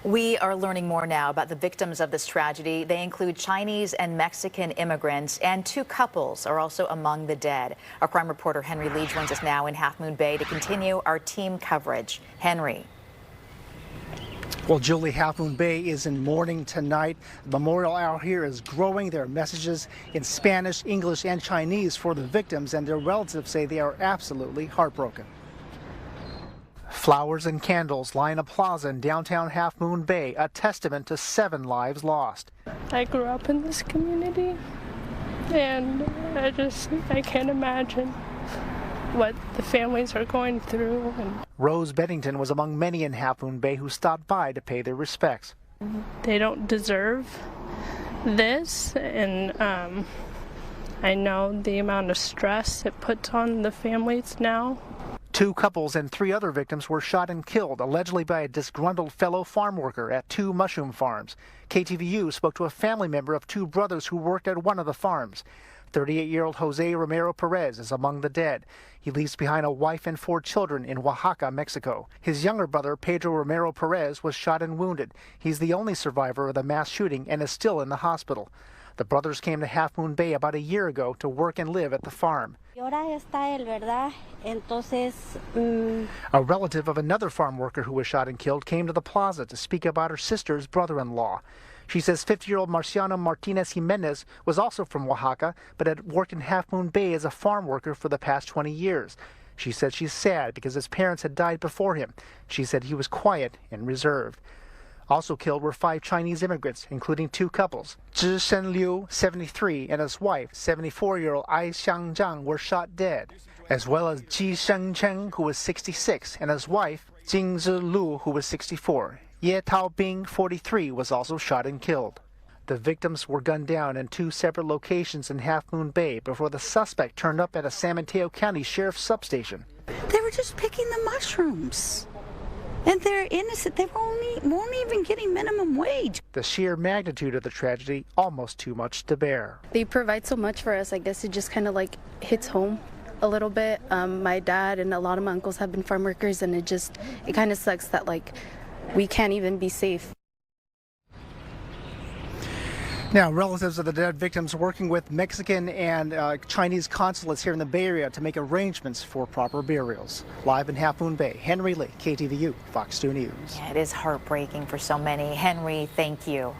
We are learning more now about the victims of this tragedy. They include Chinese and Mexican immigrants, and two couples are also among the dead. Our crime reporter Henry Lee joins us now in Half Moon Bay to continue our team coverage. Henry. Well, Julie, Half Moon Bay is in mourning tonight. The memorial out here is growing. There are messages in Spanish, English, and Chinese for the victims, and their relatives say they are absolutely heartbroken. Flowers and candles line a plaza in downtown Half Moon Bay, a testament to 7 lives lost. I grew up in this community, and I can't imagine what the families are going through. Rose Bennington was among many in Half Moon Bay who stopped by to pay their respects. They don't deserve this, and I know the amount of stress it puts on the families now. 2 couples and 3 other victims were shot and killed, allegedly by a disgruntled fellow farm worker at 2 mushroom farms. KTVU spoke to a family member of 2 brothers who worked at one of the farms. 38-year-old Jose Romero Perez is among the dead. He leaves behind a wife and 4 children in Oaxaca, Mexico. His younger brother, Pedro Romero Perez, was shot and wounded. He's the only survivor of the mass shooting and is still in the hospital. The brothers came to Half Moon Bay about a year ago to work and live at the farm. A relative of another farm worker who was shot and killed came to the plaza to speak about her sister's brother-in-law. She says 50-year-old Marciano Martinez Jimenez was also from Oaxaca, but had worked in Half Moon Bay as a farm worker for the past 20 years. She said she's sad because his parents had died before him. She said he was quiet and reserved. Also killed were 5 Chinese immigrants, including 2 couples. Zhi Shen Liu, 73, and his wife, 74-year-old Ai Xiang Zhang, were shot dead, as well as Ji Sheng Cheng, who was 66, and his wife, Jing Zhi Lu, who was 64. Ye Tao Bing, 43, was also shot and killed. The victims were gunned down in 2 separate locations in Half Moon Bay before the suspect turned up at a San Mateo County Sheriff's substation. They were just picking the mushrooms. And they're innocent. They weren't even getting minimum wage. The sheer magnitude of the tragedy, almost too much to bear. They provide so much for us. I guess it just kind of like hits home a little bit. My dad and a lot of my uncles have been farm workers, and it kind of sucks that like we can't even be safe. Now, relatives of the dead victims working with Mexican and Chinese consulates here in the Bay Area to make arrangements for proper burials. Live in Half Moon Bay, Henry Lee, KTVU, Fox 2 News. Yeah, it is heartbreaking for so many. Henry, thank you.